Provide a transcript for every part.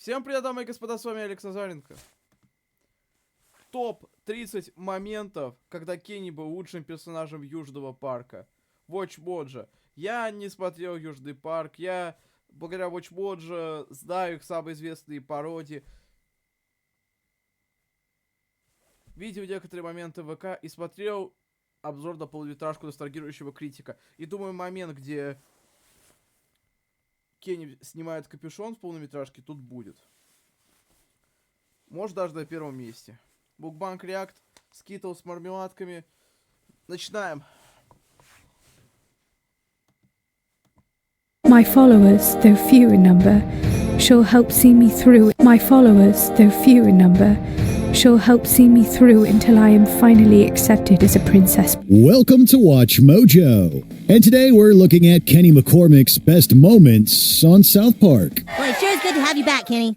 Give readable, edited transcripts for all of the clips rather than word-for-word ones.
Всем привет, дамы и господа, с вами Алекс Назаренко. Топ-30 моментов, когда Кенни был лучшим персонажем Южного парка. Watch Mojo. Я не смотрел Южный парк, я благодаря Watch Mojo знаю их самые известные пародии. Видел некоторые моменты в ВК и смотрел обзор на полнометражку ностальгирующего критика. И думаю, момент, где Кенни снимает капюшон в полнометражке, тут будет. Может, даже на первом месте. Букбанк Реакт, скитл с мармеладками. Начинаем. My followers, though few in number, shall help see me through. My followers, though few in number, shall help see me through until I am finally accepted as a princess. Welcome to Watch Mojo. And today we're looking at Kenny McCormick's best moments on South Park. Well, it sure is good to have you back, Kenny.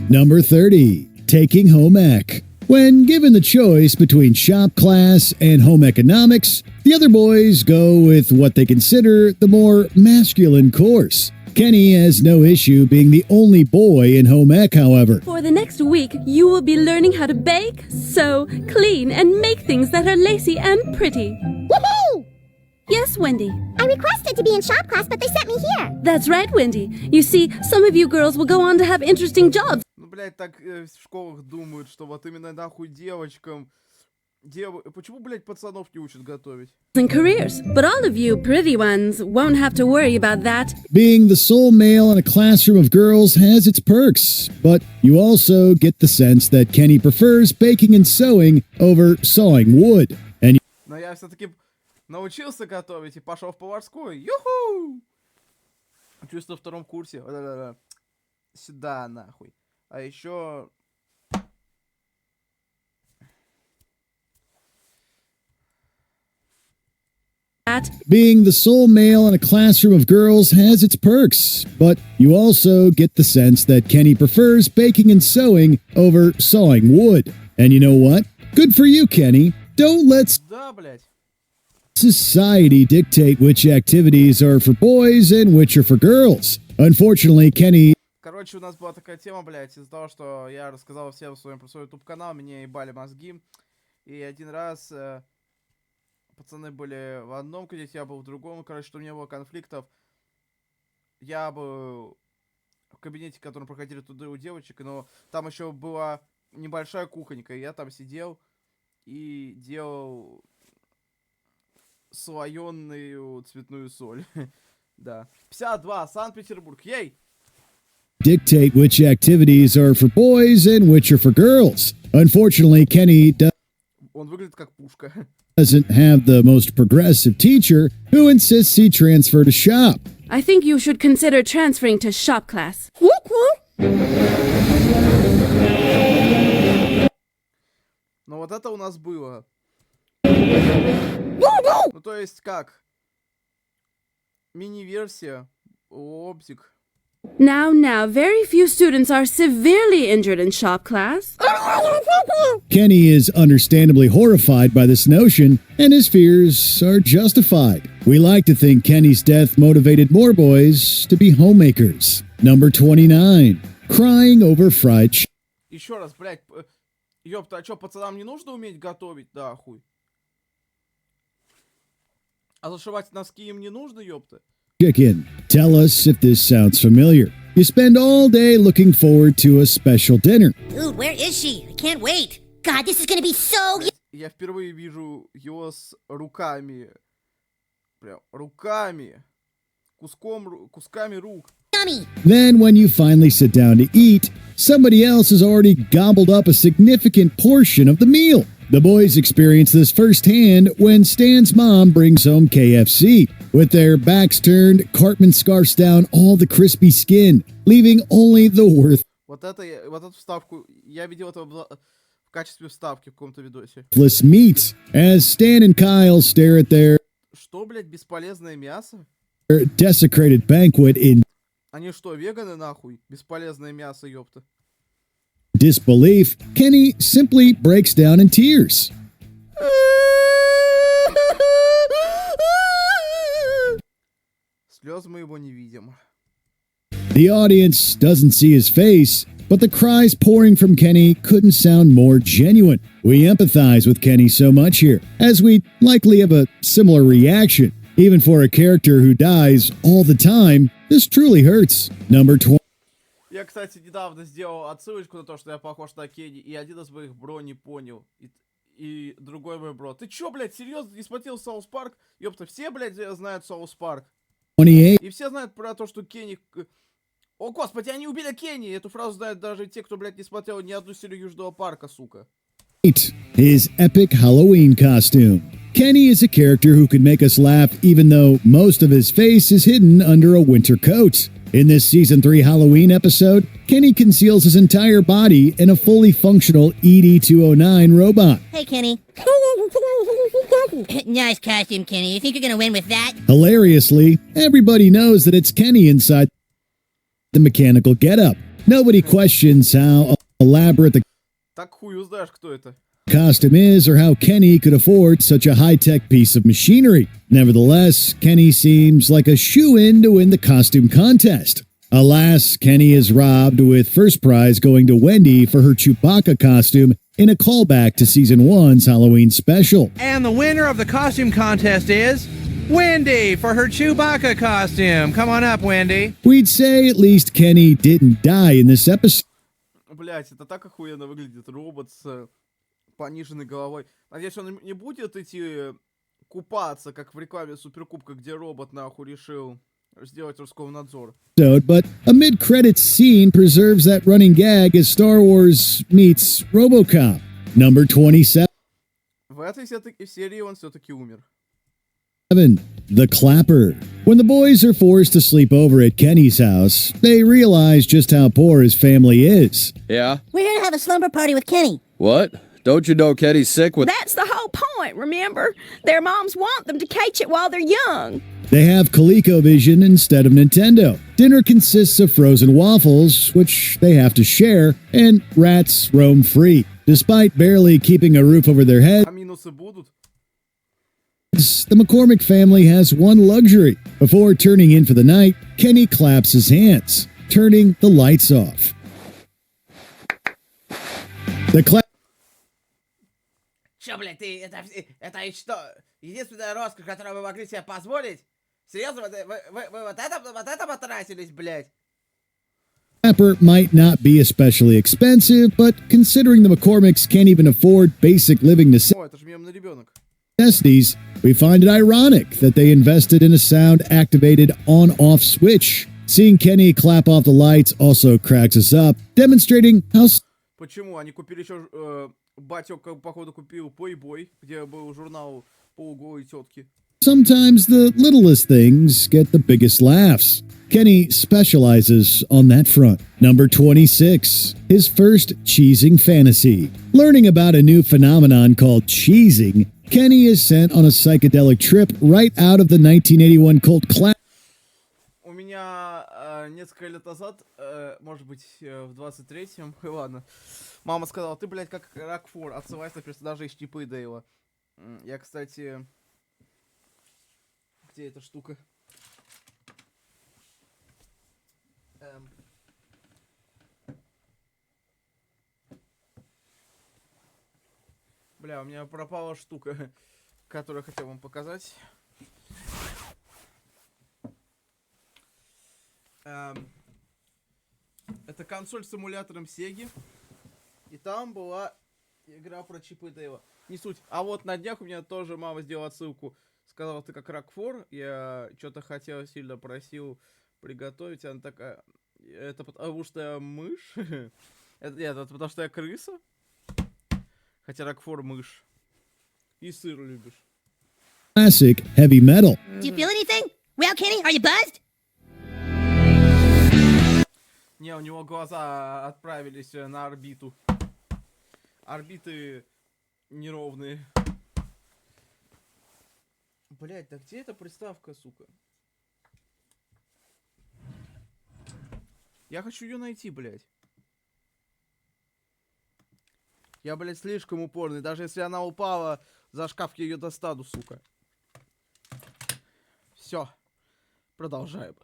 Number 30, Taking Home Ec. When given the choice between shop class and home economics, the other boys go with what they consider the more masculine course. Kenny has no issue being the only boy in home ec, however. For the next week, you will be learning how to bake, sew, clean, and make things that are lacy and pretty. Woohoo! Yes, Wendy. I requested to be in shop class, but they sent me here. That's right, Wendy. You see, some of you girls will go on to have interesting jobs. Ну, блядь, так в школах думают, что вот именно нахуй девочкам... Почему, блядь, пацанов не учат готовить? And careers. But all of you pretty ones won't have to worry about that. Being the sole male in a classroom of girls has its perks, but you also get the sense that Kenny prefers baking and sewing over sawing wood. And Но я все-таки научился готовить и пошел в поварскую. Юху! Учусь на втором курсе. Да-да-да. Сюда, нахуй. А еще... being the sole male in a classroom of girls has its perks, but you also get the sense that Kenny prefers baking and sewing over sawing wood. And you know what? Good for you, Kenny. Don't let Да, блядь. society dictate which activities are for boys and which are for girls. Unfortunately, Kenny... Короче, у нас была такая тема, блядь, из-за того, что я рассказал всем своим про свой YouTube-канал, мне ебали мозги. И один раз... пацаны были в одном кабинете, я был в другом. Короче, что у меня было конфликтов. Я был в кабинете, в котором проходили туда у девочек, но там еще была небольшая кухонька. И я там сидел и делал слоеную цветную соль. Да. 52, Санкт-Петербург. Ей! Dictate which activities are for boys and which are for girls. Unfortunately, Kenny Он выглядит как пушка. doesn't have the most progressive teacher who insists he transfer to shop. I think you should consider transferring to shop class. Но вот это у нас было. Ну, то есть как? Мини-версия. Лобзик. Now, very few students are severely injured in shop class. Kenny is understandably horrified by this notion, and his fears are justified. We like to think Kenny's death motivated more boys to be homemakers. Number 29. Crying over fried chicken. Еще раз, блядь. Ёпта, а чё, пацанам не нужно уметь готовить? Да, хуй. А зашивать носки им не нужно, ёпта? Tell us if this sounds familiar. You spend all day looking forward to a special dinner. Dude, where is she? I can't wait. God, this is gonna be so... Я впервые вижу его с руками. Прям руками. Кусками рук. Yummy. Then, when you finally sit down to eat, somebody else has already gobbled up a significant portion of the meal. The boys experience this firsthand when Stan's mom brings home KFC. With their backs turned, Cartman scarfs down all the crispy skin, leaving only the Вот эту вставку я видел это в качестве вставки в каком-то видосе. worthless meat. As Stan and Kyle stare at their Что, блядь, бесполезное мясо? desecrated banquet in Они что, веганы нахуй? Бесполезное мясо, ёпта. disbelief, Kenny simply breaks down in tears. Слез мы его не видим. The audience doesn't see his face, but the cries pouring from Kenny couldn't sound more genuine. We empathize with Kenny so much here, as we likely have a similar reaction. Even for a character who dies all the time, this truly hurts. Number 20. Я, кстати, недавно сделал отсылочку на то, что я похож на Кенни, и один из моих бро не понял. И другой мой бро. Ты чё, блядь, серьезно не смотрел Саус Парк? Ёпта, все, блядь, знают Саус Парк. 28. И все знают про то, что Кенни... О, господи, они убили Кенни! Эту фразу знают даже те, кто, блядь, не смотрел ни одну серию Южного парка, сука. His epic Halloween costume. Kenny is a character who can make us laugh even though most of his face is hidden under a winter coat. In this Season 3 Halloween episode, Kenny conceals his entire body in a fully functional ED-209 robot. Hey, Kenny. Nice costume, Kenny. You think you're gonna win with that? Hilariously, everybody knows that it's Kenny inside the mechanical getup. Nobody questions how elaborate the Так хуй узнаешь, кто это. costume is or how Kenny could afford such a high-tech piece of machinery. Nevertheless, Kenny seems like a shoo-in to win the costume contest. Alas, Kenny is robbed, with first prize going to Wendy for her Chewbacca costume in a callback to Season 1's Halloween special. And the winner of the costume contest is Wendy for her Chewbacca costume. Come on up, Wendy. We'd say at least Kenny didn't die in this episode. Блять, это так охуенно выглядит. Робот с пониженной головой. Надеюсь, он не будет идти купаться, как в рекламе Суперкубка, где робот нахуй решил сделать Роскомнадзор. But a mid-credits scene preserves that running gag as Star Wars meets RoboCop. Number 27. В этой серии он все-таки умер. The Clapper. When the boys are forced to sleep over at Kenny's house, they realize just how poor his family is. Yeah? We're here to have a slumber party with Kenny. What? Don't you know Kenny's sick with... That's the whole point, remember? Their moms want them to catch it while they're young. They have ColecoVision instead of Nintendo. Dinner consists of frozen waffles, which they have to share, and rats roam free. Despite barely keeping a roof over their heads, А минусы будут? the McCormick family has one luxury. Before turning in for the night, Kenny claps his hands, turning the lights off. The clap. Чё, блядь, ты, это что? Единственная роскошь, которую вы могли себе позволить? Серьезно, вы вот это потратились, блядь? Clapper might not be especially expensive, but considering the McCormicks can't even afford basic living О, это же мемный ребенок. necessities, we find it ironic that they invested in a sound-activated on-off switch. Seeing Kenny clap off the lights also cracks us up, demonstrating how Почему? Они купили еще... Батек, походу, купил Playboy, где был журнал полуголой тетки. sometimes the littlest things get the biggest laughs. Kenny specializes on that front. Number 26. His first cheesing fantasy. Learning about a new phenomenon called cheesing, Kenny is sent on a psychedelic trip right out of the 1981 cult classic. У меня несколько лет назад, может быть, в 23-м, ладно, мама сказала, ты, блядь, как Рокфор, отсылаясь на персонажа из Чипа и Дейла. Я, кстати... Где эта штука? Бля, у меня пропала штука, которую я хотел вам показать. Это консоль с эмулятором Сеги. И там была игра про Чипа и Дейла. Не суть. А вот на днях у меня тоже мама сделала отсылку. Сказала, ты как Рокфор. Я что-то хотел, сильно просил приготовить. Она такая... Это потому что я мышь? Нет, это потому что я крыса? Хотя Рокфор мышь. И сыр любишь. Classic heavy metal. Do you feel anything? Well, Kenny, are you buzzed? Не, у него глаза отправились на орбиту. Орбиты неровные. Блять, да где эта приставка, сука? Я хочу ее найти, блять. Я, блядь, слишком упорный. Даже если она упала за шкаф, я ее достану, сука. Все. Продолжаем.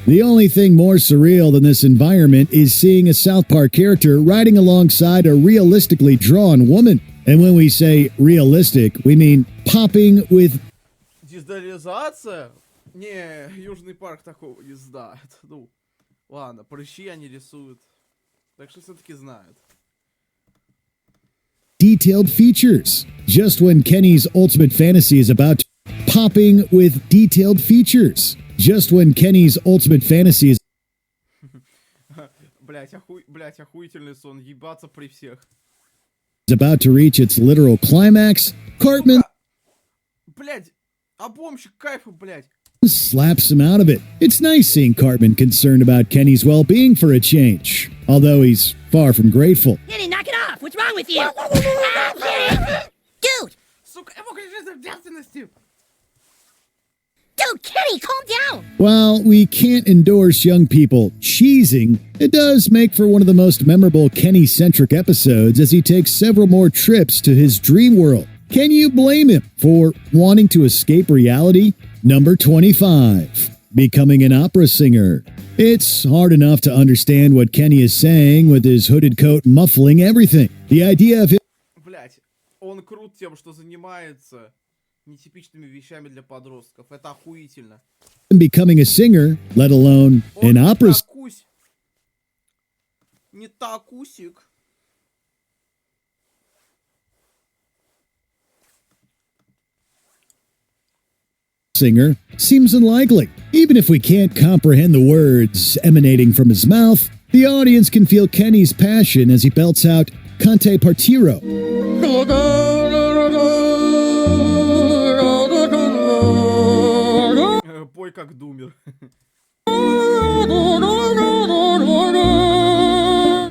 The only thing more surreal than this environment is seeing a South Park character riding alongside a realistically drawn woman. And when we say realistic, we mean popping with... Диджитализация? Не, Южный парк такого не знает. Ну, ладно, прыщи они рисуют. Так что все-таки знают. Detailed features. Just when Kenny's ultimate fantasy is about to... Popping with detailed features. Just when Kenny's ultimate fantasy is... Блять, охуительный сон. Ебаться при всех. About to reach its literal climax, Cartman... Блять, обломщик кайфа, блять. Slaps him out of it. It's nice seeing Cartman concerned about Kenny's well-being for a change, although he's far from grateful. Kenny, knock it off! What's wrong with you? Dude! Сука, я мог лежать в ответственности. Dude, Kenny, calm down! While we can't endorse young people cheesing, it does make for one of the most memorable Kenny-centric episodes as he takes several more trips to his dream world. Can you blame him for wanting to escape reality? Number 25. Becoming an opera singer. It's hard enough to understand what Kenny is saying with his hooded coat muffling everything. The idea of him... Блять, он крут тем, что занимается нетипичными вещами для подростков. Это охуительно. Becoming a singer, let alone an opera Не такусик. singer, seems unlikely. Even if we can't comprehend the words emanating from his mouth, the audience can feel Kenny's passion as he belts out Cante Partiro. Пой как думер.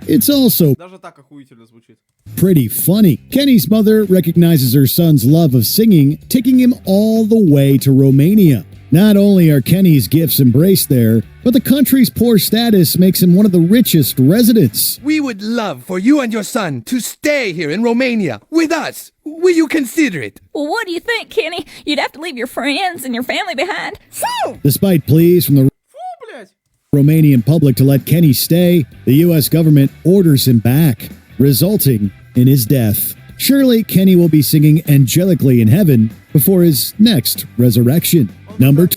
It's also Даже так охуительно звучит. pretty funny. Kenny's mother recognizes her son's love of singing, taking him all the way to Romania. Not only are Kenny's gifts embraced there, but the country's poor status makes him one of the richest residents. We would love for you and your son to stay here in Romania with us. Will you consider it? Well, what do you think, Kenny? You'd have to leave your friends and your family behind. So, Despite pleas from the Фу, блять. Romanian public to let Kenny stay, the U.S. government orders him back, resulting in his death. Surely Kenny will be singing angelically in heaven before his next resurrection. Number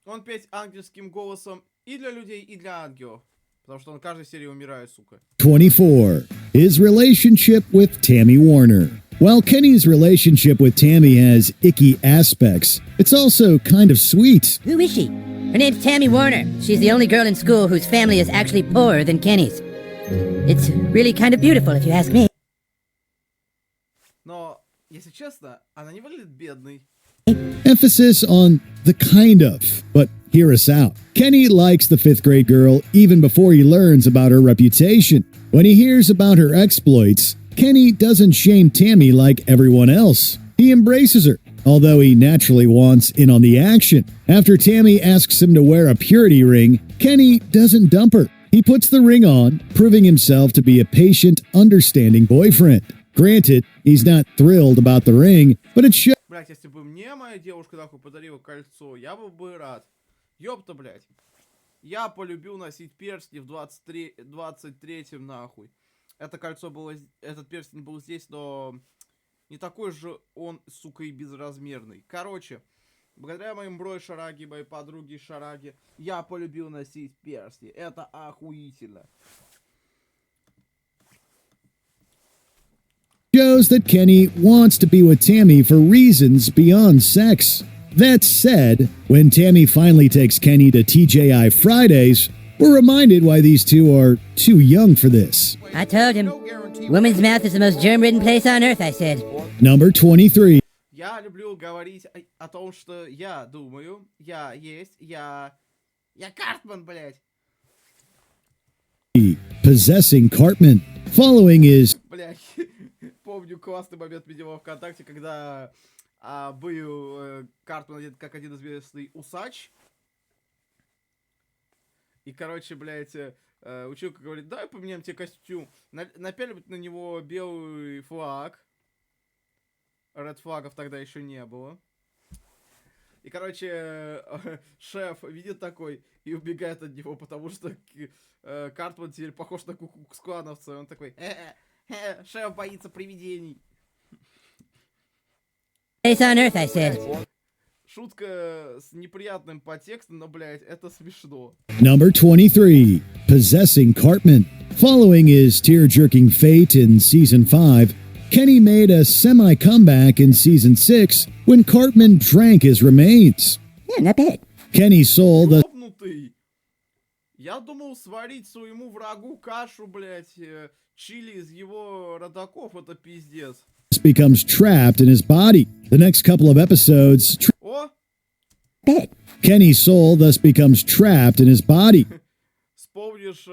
Он петь ангельским голосом и для людей, и для ангелов. Потому что он в каждой серии умирает, сука. 24. His relationship with Tammy Warner. While Kenny's relationship with Tammy has icky aspects, it's also kind of sweet. Who is she? Her name's Tammy Warner. She's the only girl in school whose family is actually poorer than Kenny's. It's really kind of beautiful, if you ask me. Но, если честно, она не выглядит бедной. Emphasis on the kind of, but hear us out. Kenny likes the 5th grade girl even before he learns about her reputation. When he hears about her exploits, Kenny doesn't shame Tammy like everyone else. He embraces her, although he naturally wants in on the action. After Tammy asks him to wear a purity ring, Kenny doesn't dump her. He puts the ring on, proving himself to be a patient, understanding boyfriend. Granted, he's not thrilled about the ring, but it shows. Блять, если бы мне моя девушка нахуй подарила кольцо, я бы рад. Ёпта, блять. Я полюбил носить перстни в 23-м нахуй. Это кольцо было... Этот перстень был здесь, но... Не такой же он, сука, и безразмерный. Короче, благодаря моим бро Шараги, моей подруге Шараги, я полюбил носить перстни. Это охуительно. Shows that Kenny wants to be with Tammy for reasons beyond sex. That said, when Tammy finally takes Kenny to TJI Fridays, we're reminded why these two are too young for this. I told him. Woman's mouth is the most germ-ridden place on earth, I said. Number 23. Я люблю говорить о том, что я думаю, я есть, я Картман, блядь. Possessing Cartman. Following is... Блядь, помню классный момент видео ВКонтакте, когда был Картман одет как один известный усач. И, короче, блядь, училка говорит, давай поменяем тебе костюм. Напялим на него белый флаг. Ред флагов тогда еще не было. И, короче, шеф видит такой и убегает от него, потому что Картман теперь похож на куклукс-клановца. Он такой, шеф боится привидений. Place on Earth, I said. Шутка с неприятным подтекстом, но, блядь, это смешно. Number 23, Possessing Cartman. Following his tear-jerking fate in Season 5, Kenny made a semi-comeback in Season 6 when Cartman drank his remains. Yeah, not bad. Kenny's soul thus Ёбнутый. Я думал сварить своему врагу кашу, блядь, чили из его родаков, это пиздец. becomes trapped in his body. The next couple of episodes, О, Bad. Kenny's soul thus becomes trapped in his body. вспомнишь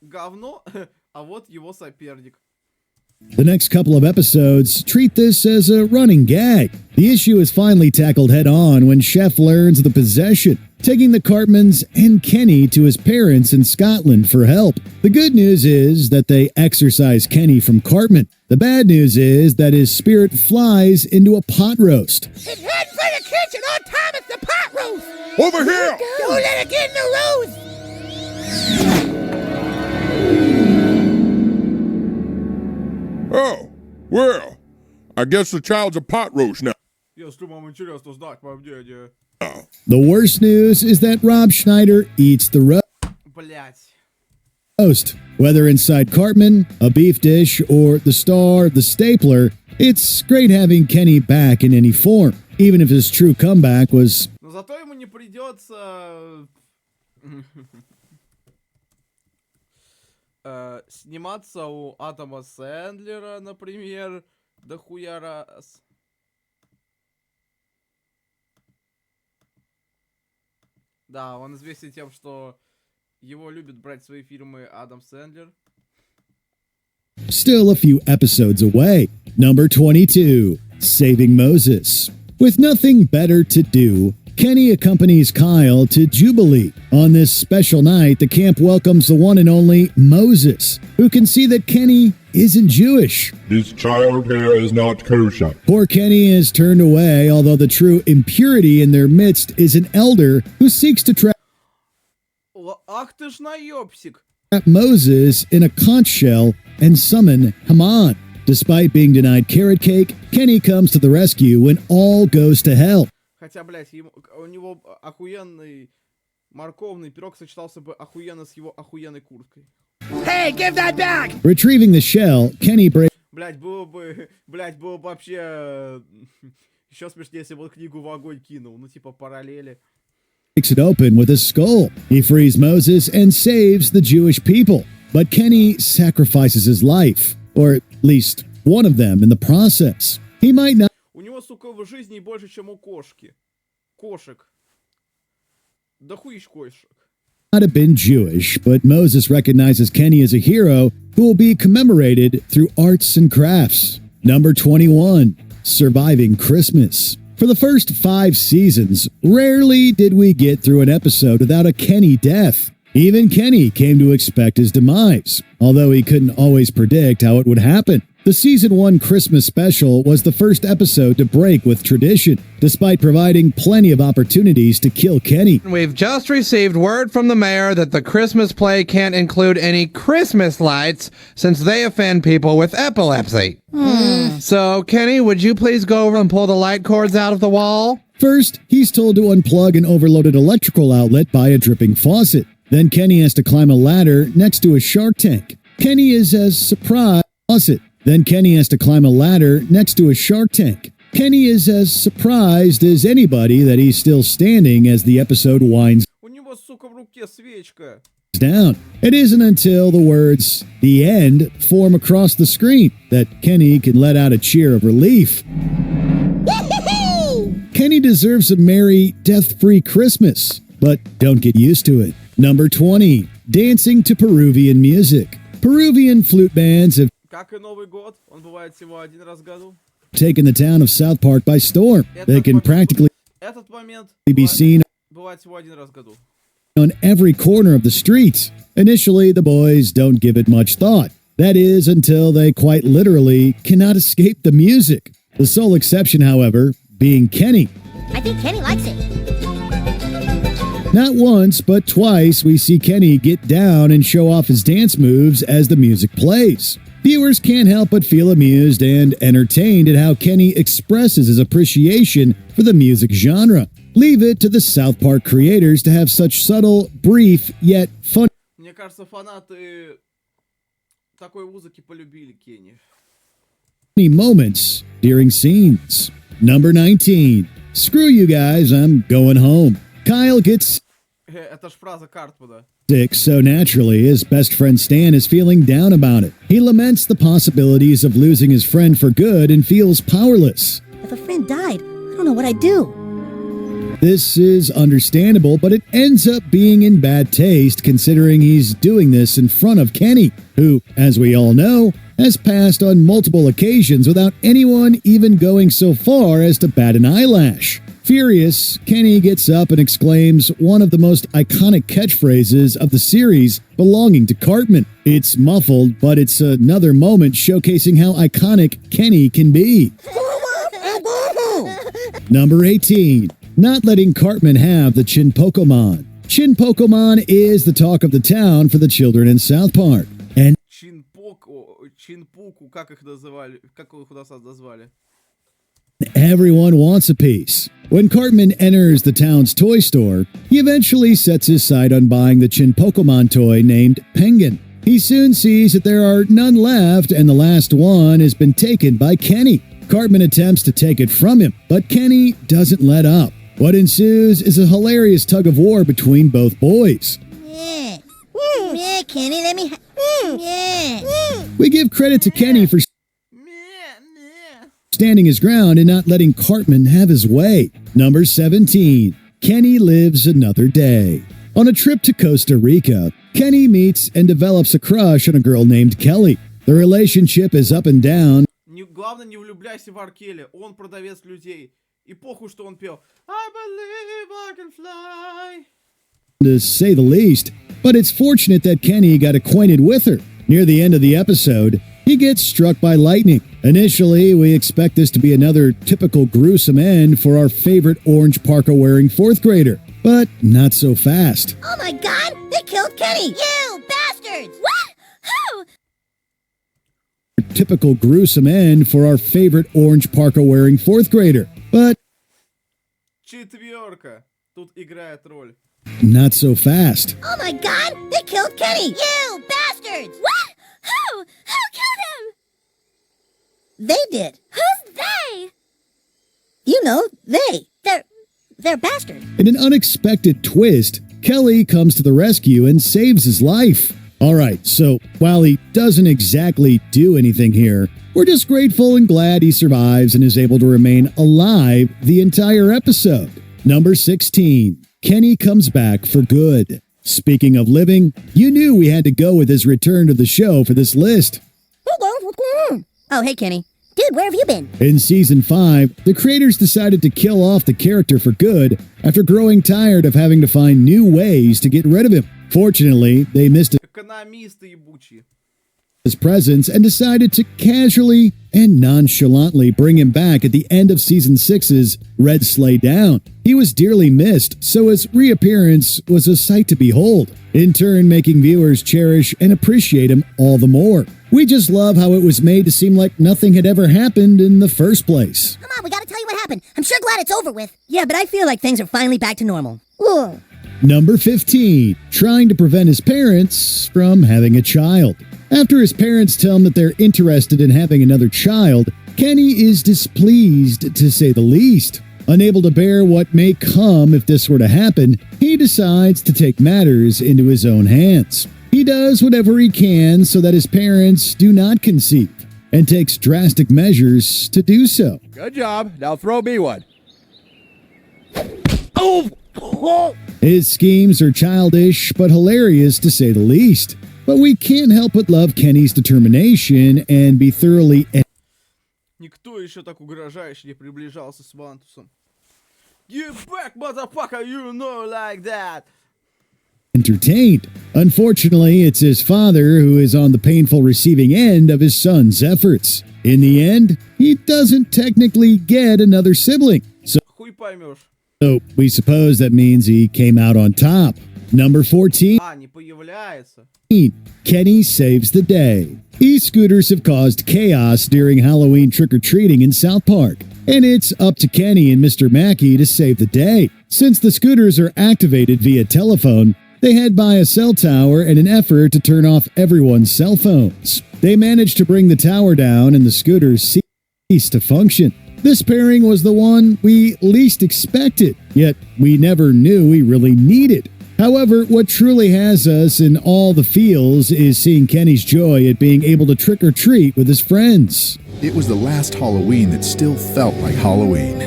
говно, а вот его соперник. The next couple of episodes treat this as a running gag. The issue is finally tackled head on when Chef learns of the possession, taking the Cartmans and Kenny to his parents in Scotland for help. The good news is that they exorcise Kenny from Cartman. The bad news is that his spirit flies into a pot roast. It's heading for the kitchen on time at the pot roast. Over here! Don't let it get in the roast. Oh, well, I guess the child's a pot roast now. Если вам интересно знать мое мнение. The worst news is that Rob Schneider eats the Блять. roast. Whether inside Cartman, a beef dish, or the star, the stapler, it's great having Kenny back in any form, even if his true comeback was Но зато ему не придется сниматься у Адама Сэндлера, например, дохуя раз. Да, он известен тем, что его любит брать в свои фильмы Адам Сэндлер. still a few episodes away. Number 22, Saving Moses. With nothing better to do, Kenny accompanies Kyle to Jubilee. On this special night, the camp welcomes the one and only Moses, who can see that Kenny isn't Jewish. This child here is not kosher. Poor Kenny is turned away, although the true impurity in their midst is an elder who seeks to trap Ах ты ж наёбсик. Moses in a conch shell and summon Haman. Despite being denied carrot cake, Kenny comes to the rescue when all goes to hell. Хотя, блядь, у него охуенный морковный пирог сочетался бы охуенно с его охуенной курткой. Hey, give that back. Retrieving the shell, Kenny breaks Блядь, было бы вообще еще смешнее, если бы он книгу в огонь кинул. Ну, типа, параллели. it open with a skull. He frees Moses and saves the Jewish people. But Kenny sacrifices his life, or at least one of them in the process. He might not У него, сука, в жизни больше, чем у кошки. Кошек. Да хуищ кошек. have been Jewish, but Moses recognizes Kenny as a hero who will be commemorated through arts and crafts. Number 21, Surviving Christmas. For the first 5 seasons, rarely did we get through an episode without a Kenny death. Even Kenny came to expect his demise, although he couldn't always predict how it would happen. The Season 1 Christmas special was the first episode to break with tradition, despite providing plenty of opportunities to kill Kenny. We've just received word from the mayor that the Christmas play can't include any Christmas lights since they offend people with epilepsy. So, Kenny, would you please go over and pull the light cords out of the wall? First, he's told to unplug an overloaded electrical outlet by a dripping faucet. Then Kenny has to climb a ladder next to a shark tank. Kenny is as surprised. Then Kenny has to climb a ladder next to a shark tank. Kenny is as surprised as anybody that he's still standing as the episode winds У него, сука, в руке свечка. down. It isn't until the words, "the end," form across the screen that Kenny can let out a cheer of relief. Kenny deserves a merry, death-free Christmas, but don't get used to it. Number 20, Dancing to Peruvian Music. Peruvian flute bands have Как и Новый год, он бывает всего один раз в году. taken the town of South Park by storm. They can practically Этот момент be seen бывает всего один раз в году. on every corner of the streets. Initially, the boys don't give it much thought. That is, until they quite literally cannot escape the music. The sole exception, however, being Kenny. I think Kenny likes it. Not once, but twice, we see Kenny get down and show off his dance moves as the music plays. Viewers can't help but feel amused and entertained at how Kenny expresses his appreciation for the music genre. Leave it to the South Park creators to have such subtle, brief, yet funny Мне кажется, фанаты такой музыки полюбили Кенни. moments during scenes. Number 19. Screw you guys, I'm going home. Kyle gets Это ж фраза Картмана. sick so naturally his best friend Stan is feeling down about it. He laments the possibilities of losing his friend for good and feels powerless. If a friend died, I don't know what I'd do. This is understandable, but it ends up being in bad taste considering he's doing this in front of Kenny, who, as we all know, has passed on multiple occasions without anyone even going so far as to bat an eyelash. Furious, Kenny gets up and exclaims one of the most iconic catchphrases of the series belonging to Cartman. It's muffled, but it's another moment showcasing how iconic Kenny can be. Number 18. Not letting Cartman have the Chin Pokemon. Chin Pokemon is the talk of the town for the children in South Park. And Чинпуку, как их называли? Как их у нас назвали? everyone wants a piece. When Cartman enters the town's toy store, he eventually sets his sight on buying the Chin Pokemon toy named Penguin. He soon sees that there are none left and the last one has been taken by Kenny. Cartman attempts to take it from him, but Kenny doesn't let up. What ensues is a hilarious tug of war between both boys. Yeah. Yeah, Kenny, let me yeah. We give credit to Kenny for standing his ground and not letting Cartman have his way. Number 17. Kenny lives another day. On a trip to Costa Rica, Kenny meets and develops a crush on a girl named Kelly. The relationship is up and down. Главное, не влюбляйся в Аркели. Он продавец людей. И похуй, что он пел. I believe I can fly. To say the least, but it's fortunate that Kenny got acquainted with her. Near the end of the episode, he gets struck by lightning. Initially, we expect this to be another typical gruesome end for our favorite orange parka-wearing fourth grader, but not so fast. Oh my god, they killed Kenny! You bastards! What? Who? Typical gruesome end for our favorite orange parka-wearing fourth grader, but Четверка. Тут играет роль. not so fast. Oh my god, they killed Kenny! You bastards! What? Who? Who killed him? They did. Who's they? You know, they're bastards. In an unexpected twist, Kelly comes to the rescue and saves his life. Alright, so while he doesn't exactly do anything here, we're just grateful and glad he survives and is able to remain alive the entire episode. Number 16. Kenny comes back for good. Speaking of living, you knew we had to go with his return to the show for this list. Hey guys, what's going on? Oh, hey Kenny. Dude, where have you been? In Season 5, the creators decided to kill off the character for good after growing tired of having to find new ways to get rid of him. Fortunately, they missed Экономисты ебучие. his presence and decided to casually and nonchalantly bring him back at the end of Season 6's Red Sleigh Down. He was dearly missed, so his reappearance was a sight to behold, in turn making viewers cherish and appreciate him all the more. We just love how it was made to seem like nothing had ever happened in the first place. Come on, we gotta tell you what happened. I'm sure glad it's over with. Yeah, but I feel like things are finally back to normal. Ugh. Number 15. Trying to prevent his parents from having a child. After his parents tell him that they're interested in having another child, Kenny is displeased to say the least. Unable to bear what may come if this were to happen, he decides to take matters into his own hands. He does whatever he can so that his parents do not conceive, and takes drastic measures to do so. Good job. Now throw me one. Oh! His schemes are childish but hilarious to say the least. But we can't help but love Kenny's determination and be thoroughly Никто еще так угрожающе не приближался с Вантусом. Get back, motherfucker, you know like that. entertained. Unfortunately, it's his father who is on the painful receiving end of his son's efforts. In the end, he doesn't technically get another sibling. So хуй поймешь. So we suppose that means he came out on top. Number 14. А, не появляется. Kenny saves the day. E-scooters have caused chaos during Halloween trick-or-treating in South Park, and it's up to Kenny and Mr. Mackey to save the day. Since the scooters are activated via telephone, they head by a cell tower in an effort to turn off everyone's cell phones. They manage to bring the tower down and the scooters cease to function. This pairing was the one we least expected, yet we never knew we really needed. However, what truly has us in all the feels is seeing Kenny's joy at being able to trick-or-treat with his friends. It was the last Halloween that still felt like Halloween.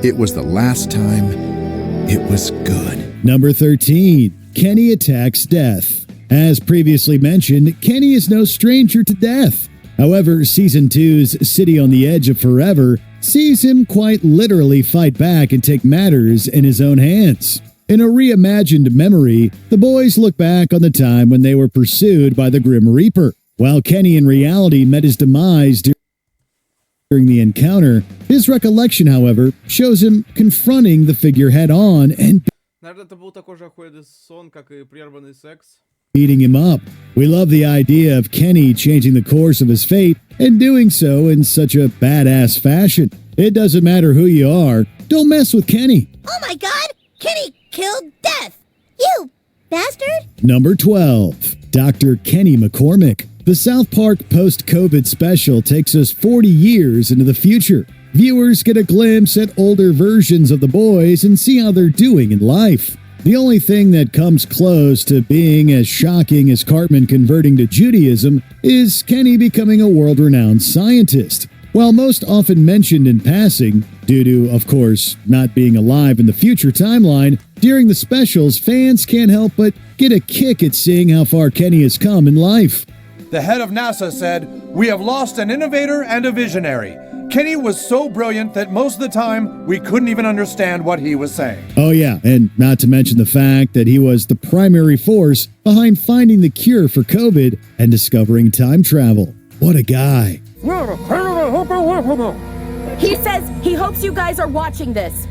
It was the last time it was good. Number 13. Kenny attacks death. As previously mentioned, Kenny is no stranger to death. However, Season 2's City on the Edge of Forever sees him quite literally fight back and take matters in his own hands. In a reimagined memory, the boys look back on the time when they were pursued by the Grim Reaper. While Kenny in reality met his demise during the encounter, his recollection, however, shows him confronting the figure head-on and Наверное, это был такой же охуенный сон, как и прерванный секс. beating him up. We love the idea of Kenny changing the course of his fate and doing so in such a badass fashion. It doesn't matter who you are, don't mess with Kenny. Oh my god! Kenny killed Death! You bastard! Number 12. Dr. Kenny McCormick. The South Park post-COVID special takes us 40 years into the future. Viewers get a glimpse at older versions of the boys and see how they're doing in life. The only thing that comes close to being as shocking as Cartman converting to Judaism is Kenny becoming a world-renowned scientist. While most often mentioned in passing, due to, of course, not being alive in the future timeline, during the specials, fans can't help but get a kick at seeing how far Kenny has come in life. The head of NASA said, "We have lost an innovator and a visionary. Kenny was so brilliant that most of the time we couldn't even understand what he was saying." Oh yeah, and not to mention the fact that he was the primary force behind finding the cure for COVID and discovering time travel. What a guy. He says he hopes you guys are watching this.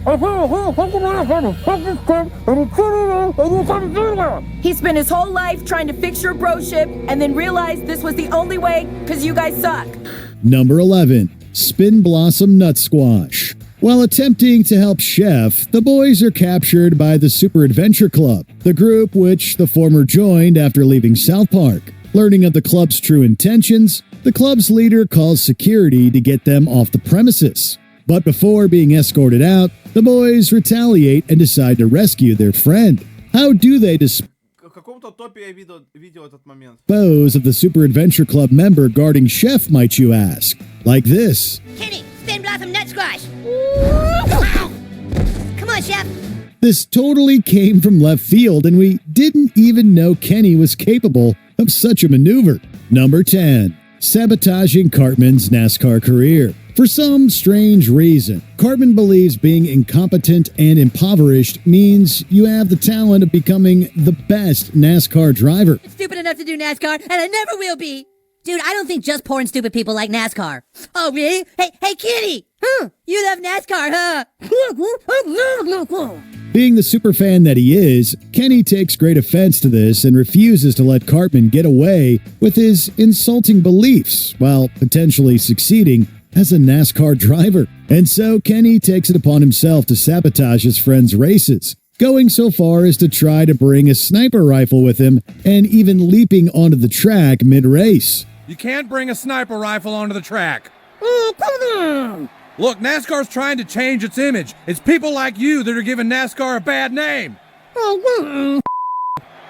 He spent his whole life trying to fix your bro ship and then realized this was the only way because you guys suck. Number 11. Spin Blossom Nut Squash. While attempting to help Chef, the boys are captured by the Super Adventure Club, the group which the former joined after leaving South Park. Learning of the club's true intentions, the club's leader calls security to get them off the premises. But before being escorted out, the boys retaliate and decide to rescue their friend. How do they dispose of the Super Adventure Club member guarding Chef, might you ask? Like this. Kenny, Spin Blossom Nut Squash! Come on, Chef! This totally came from left field, and we didn't even know Kenny was capable of such a maneuver. Number 10. Sabotaging Cartman's NASCAR career. For some strange reason, Cartman believes being incompetent and impoverished means you have the talent of becoming the best NASCAR driver. Stupid enough to do NASCAR, and I never will be! Dude, I don't think just poor and stupid people like NASCAR. Oh, really? Hey, Kenny! You love NASCAR, huh? Being the superfan that he is, Kenny takes great offense to this and refuses to let Cartman get away with his insulting beliefs while potentially succeeding as a NASCAR driver. And so Kenny takes it upon himself to sabotage his friend's races, going so far as to try to bring a sniper rifle with him and even leaping onto the track mid-race. You can't bring a sniper rifle onto the track. Oh, come on! Look, NASCAR's trying to change its image. It's people like you that are giving NASCAR a bad name.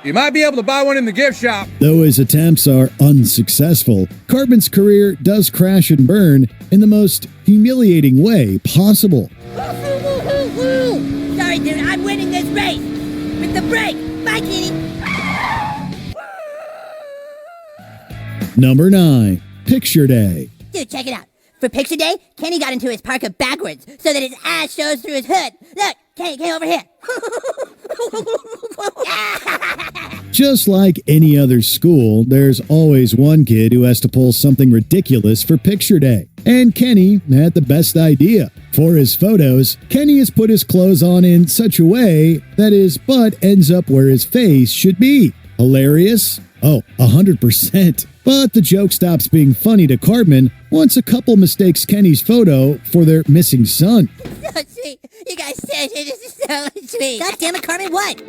You might be able to buy one in the gift shop. Though his attempts are unsuccessful, Cartman's career does crash and burn in the most humiliating way possible. Sorry, dude, I'm winning this race. With the brake. Bye, Kenny. Number 9. Picture Day. Dude, check it out. For Picture Day, Kenny got into his parka backwards so that his ass shows through his hood. Look, Kenny, over here. Just like any other school, there's always one kid who has to pull something ridiculous for Picture Day. And Kenny had the best idea. For his photos, Kenny has put his clothes on in such a way that his butt ends up where his face should be. Hilarious? Oh, 100%. But the joke stops being funny to Cartman once a couple mistakes Kenny's photo for their missing son. So sweet. You guys said it is so sweet. God damn it, Cartman, what?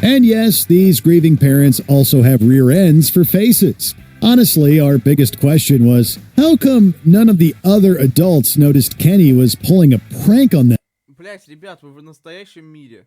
And yes, these grieving parents also have rear ends for faces. Honestly, our biggest question was, how come none of the other adults noticed Kenny was pulling a prank on them? Блять, ребят, вы в настоящем мире.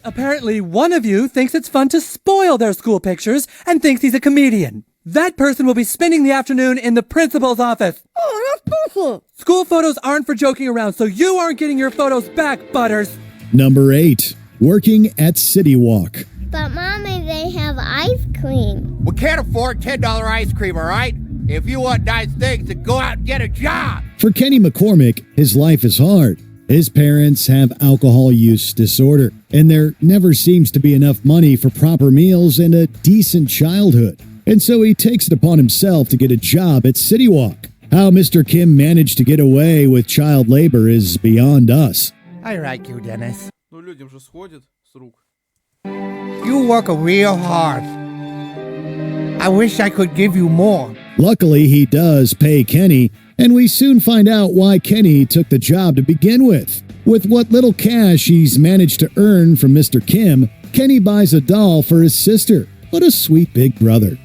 Apparently, one of you thinks it's fun to spoil their school pictures and thinks he's a comedian. That person will be spending the afternoon in the principal's office. Oh, that's bullshit. School photos aren't for joking around, so you aren't getting your photos back, Butters. Number 8. Working at City Walk. But, Mommy, they have ice cream. We can't afford $10 ice cream, all right? If you want nice things, then go out and get a job. For Kenny McCormick, his life is hard. His parents have alcohol use disorder, and there never seems to be enough money for proper meals and a decent childhood. And so he takes it upon himself to get a job at City Walk. How Mr. Kim managed to get away with child labor is beyond us. I like you, Dennis. Ну, людям же сходит с рук. You work real hard. I wish I could give you more. Luckily, he does pay Kenny, and we soon find out why Kenny took the job to begin with. With what little cash he's managed to earn from Mr. Kim, Kenny buys a doll for his sister. What a sweet big brother.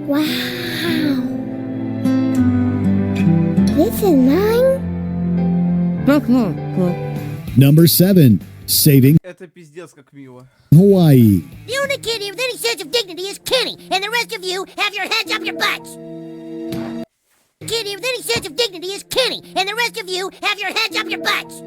Wow. This is mine? Number 7. Saving Это пиздец как мило. Hawaii. The only kid here with any sense of dignity is Kenny, and the rest of you have your heads up your butts. The kid here with any sense of dignity is Kenny, and the rest of you have your heads up your butts.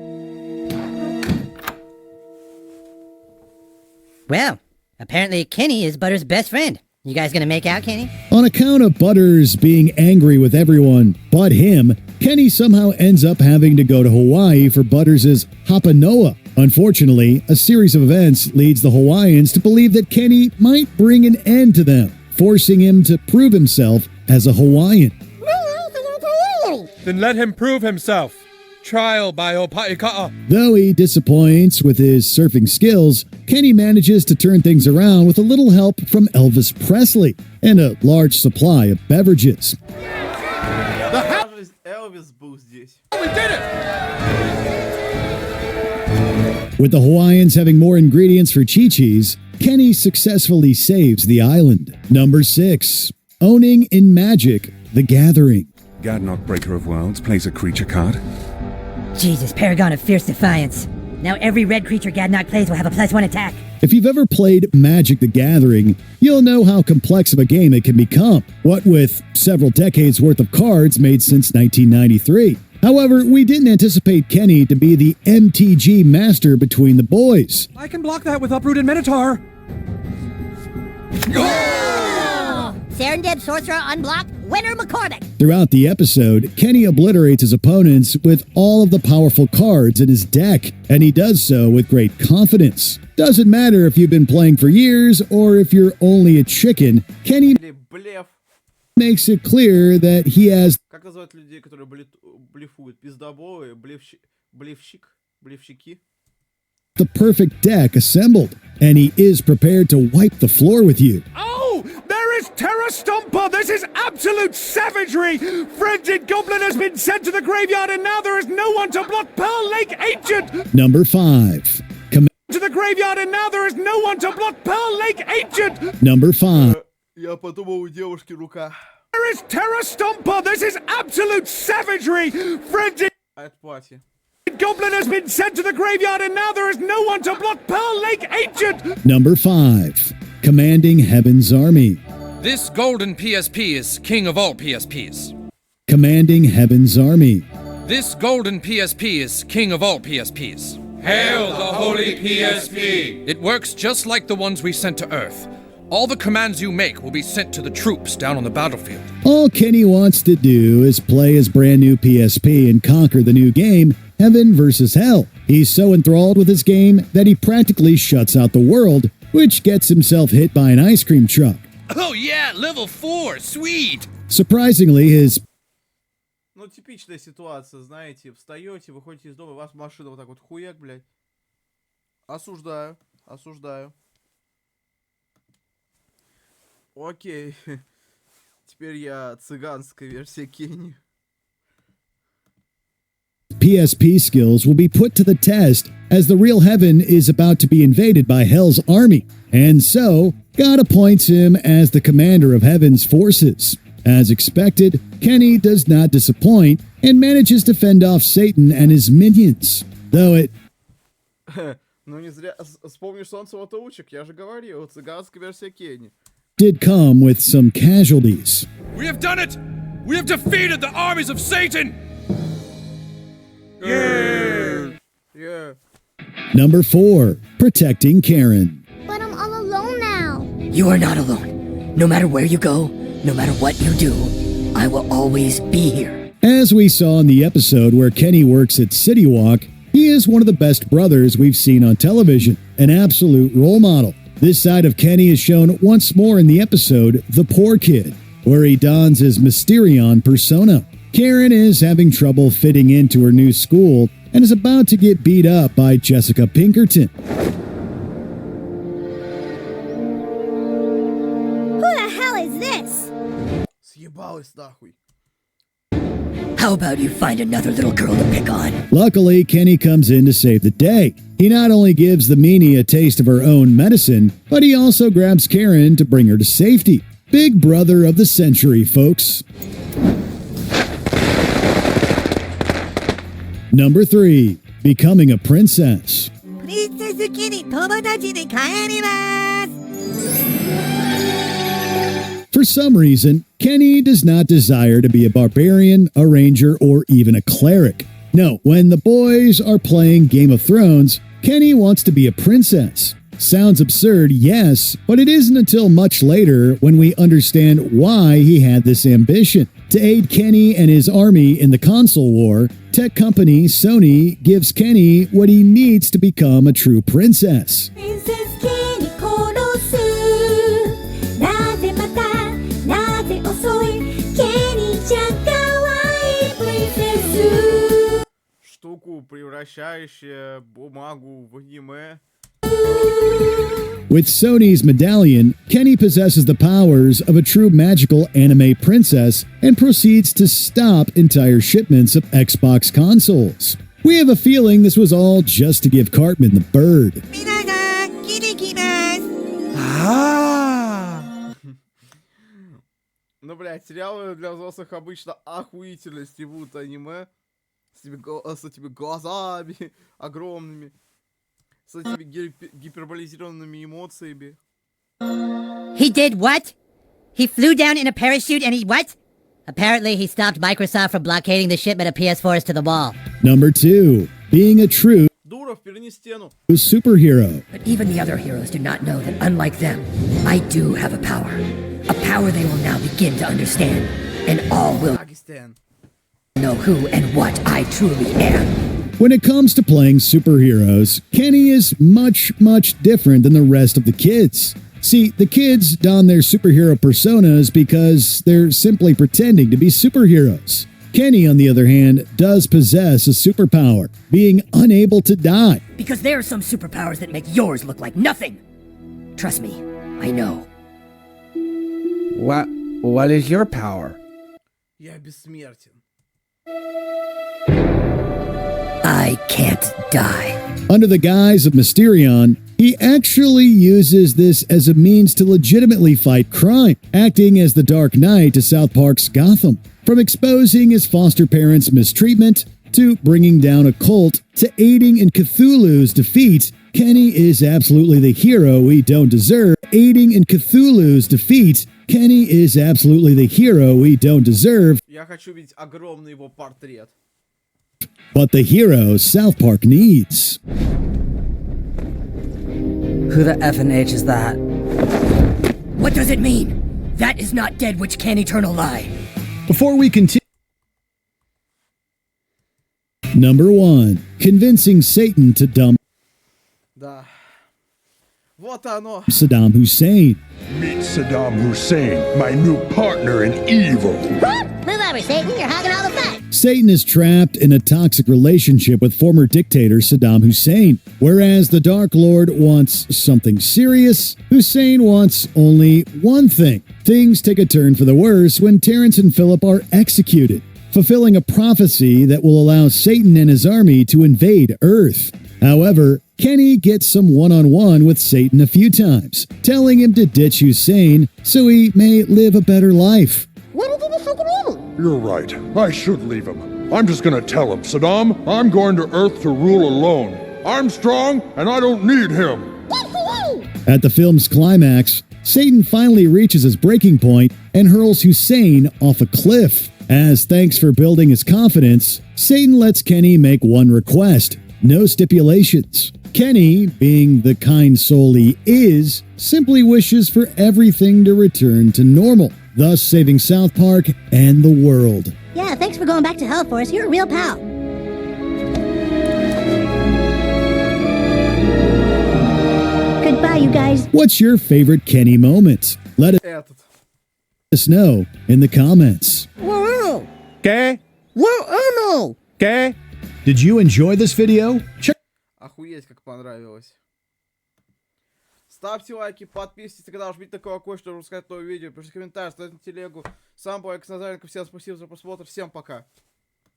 Well, apparently Kenny is Butters' best friend. You guys gonna make out, Kenny? On account of Butters being angry with everyone but him, Kenny somehow ends up having to go to Hawaii for Butters' Hapa Noa. Unfortunately, a series of events leads the Hawaiians to believe that Kenny might bring an end to them, forcing him to prove himself as a Hawaiian. Then let him prove himself. Trial by Opa'ika'a. Though he disappoints with his surfing skills, Kenny manages to turn things around with a little help from Elvis Presley and a large supply of beverages. Elvis был здесь. We did it! With the Hawaiians having more ingredients for Chi-Chi's, Kenny successfully saves the island. Number 6. Owning in Magic, The Gathering. Gadnot, Breaker of Worlds, plays a creature card. Jesus, Paragon of Fierce Defiance. Now every red creature Gadnok plays will have a +1 attack. If you've ever played Magic the Gathering, you'll know how complex of a game it can become, what with several decades worth of cards made since 1993. However, we didn't anticipate Kenny to be the MTG master between the boys. I can block that with Uprooted Minotaur. Serendib Sorcerer unblocked, winner McCormick. Throughout the episode, Kenny obliterates his opponents with all of the powerful cards in his deck, and he does so with great confidence. Doesn't matter if you've been playing for years or if you're only a chicken, Kenny makes it clear that he has Как называют людей, которые блефуют? Пиздоболы, блефщики? The perfect deck assembled, and he is prepared to wipe the floor with you. Oh, there is Terra Stomper! This is absolute savagery! Frenzied Goblin has been sent to the graveyard, and now there is no one to block Pearl Lake Ancient! Number 5. To the graveyard, and now there is no one to block Pearl Lake Ancient! Number 5. Я подумал, у девушки рука. There is Terra Stomper! This is absolute savagery! Frenzied А это платье. Goblin has been sent to the graveyard, and now there is no one to block Pearl Lake Ancient! Number 5. Commanding Heaven's Army. This golden PSP is king of all PSPs. Commanding Heaven's Army. This golden PSP is king of all PSPs. Hail the holy PSP! It works just like the ones we sent to Earth. All the commands you make will be sent to the troops down on the battlefield. All Kenny wants to do is play his brand new PSP and conquer the new game, Heaven vs. Hell. He's so enthralled with his game that he practically shuts out the world, which gets himself hit by an ice cream truck. Oh yeah, level 4, sweet! Surprisingly, his Ну, типичная ситуация, знаете, встаете, выходите из дома, у вас машина вот так вот хуяк, блядь. Осуждаю, осуждаю. Окей. Теперь я цыганская версия Кенни. PSP skills will be put to the test as the real heaven is about to be invaded by Hell's army. And so, God appoints him as the commander of heaven's forces. As expected, Kenny does not disappoint and manages to fend off Satan and his minions. Though it Ну не зря вспомнишь солнце вот учек, я же говорил, цыганская версия Кенни. did come with some casualties. We have done it! We have defeated the armies of Satan! Yeah. Yeah. Number 4, protecting Karen. But I'm all alone now. You are not alone. No matter where you go, no matter what you do, I will always be here. As we saw in the episode where Kenny works at City Walk, he is one of the best brothers we've seen on television, an absolute role model. This side of Kenny is shown once more in the episode The Poor Kid, where he dons his Mysterion persona. Karen is having trouble fitting into her new school and is about to get beat up by Jessica Pinkerton. Who the hell is this? Съебалась нахуй. How about you find another little girl to pick on? Luckily, Kenny comes in to save the day. He not only gives the meanie a taste of her own medicine, but he also grabs Karen to bring her to safety. Big brother of the century, folks. Number 3, becoming a princess. For some reason, Kenny does not desire to be a barbarian, a ranger, or even a cleric. No, when the boys are playing Game of Thrones, Kenny wants to be a princess. Sounds absurd, yes, but it isn't until much later when we understand why he had this ambition. To aid Kenny and his army in the console war, tech company Sony gives Kenny what he needs to become a true princess. Штуку, превращающую бумагу в аниме. With Sony's medallion, Kenny possesses the powers of a true magical anime princess and proceeds to stop entire shipments of Xbox consoles. We have a feeling this was all just to give Cartman the bird. Ну, блядь, сериалы для взрослых обычно охуительно стебут аниме. С этими глазами огромными. С этими гиперболизированными эмоциями. He did what? He flew down in a parachute and he what? Apparently he stopped Microsoft from blockading the shipment of PS4s to the wall. Number 2, being a true Дуров, перени стену. superhero. But even the other heroes do not know that unlike them, I do have a power. A power they will now begin to understand. And all will know who and what I truly am. When it comes to playing superheroes, Kenny is much, much different than the rest of the kids. See, the kids don their superhero personas because they're simply pretending to be superheroes. Kenny, on the other hand, does possess a superpower, being unable to die. Because there are some superpowers that make yours look like nothing. Trust me, I know. What is your power? Я бессмертен. I can't die. Under the guise of Mysterion, he actually uses this as a means to legitimately fight crime, acting as the Dark Knight to South Park's Gotham. From exposing his foster parents' mistreatment, to bringing down a cult, to aiding in Cthulhu's defeat, Kenny is absolutely the hero we don't deserve. Aiding in Cthulhu's defeat, Kenny is absolutely the hero we don't deserve. Я хочу видеть огромный его портрет. But the hero South Park needs. Who the F and H is that? What does it mean? That is not dead which can eternal lie. Before we continue, Number 1, convincing Satan to dump Да. Вот оно. Saddam Hussein. Meet Saddam Hussein, my new partner in evil. Move over, Satan. You're hogging all the fun. Satan is trapped in a toxic relationship with former dictator Saddam Hussein. Whereas the Dark Lord wants something serious, Hussein wants only one thing. Things take a turn for the worse when Terrence and Philip are executed, fulfilling a prophecy that will allow Satan and his army to invade Earth. However, Kenny gets some one-on-one with Satan a few times, telling him to ditch Hussein so he may live a better life. You're right. I should leave him. I'm just gonna tell him, Saddam, I'm going to Earth to rule alone. I'm strong, and I don't need him. At the film's climax, Satan finally reaches his breaking point and hurls Hussein off a cliff. As thanks for building his confidence, Satan lets Kenny make one request. No stipulations. Kenny, being the kind soul he is, simply wishes for everything to return to normal, thus saving South Park and the world. Yeah, thanks for going back to hell for us. You're a real pal. Goodbye, you guys. What's your favorite Kenny moment? Let us know in the comments. Okay? Okay? Did you enjoy this video? Охуеть, как понравилось. Ставьте лайки, подписывайтесь, когда уж видите такое кое-что, чтобы рассказать новое видео. Пишите комментарии, ставьте на телегу. Сам Бойк Назаренко, всем спасибо за просмотр, всем пока.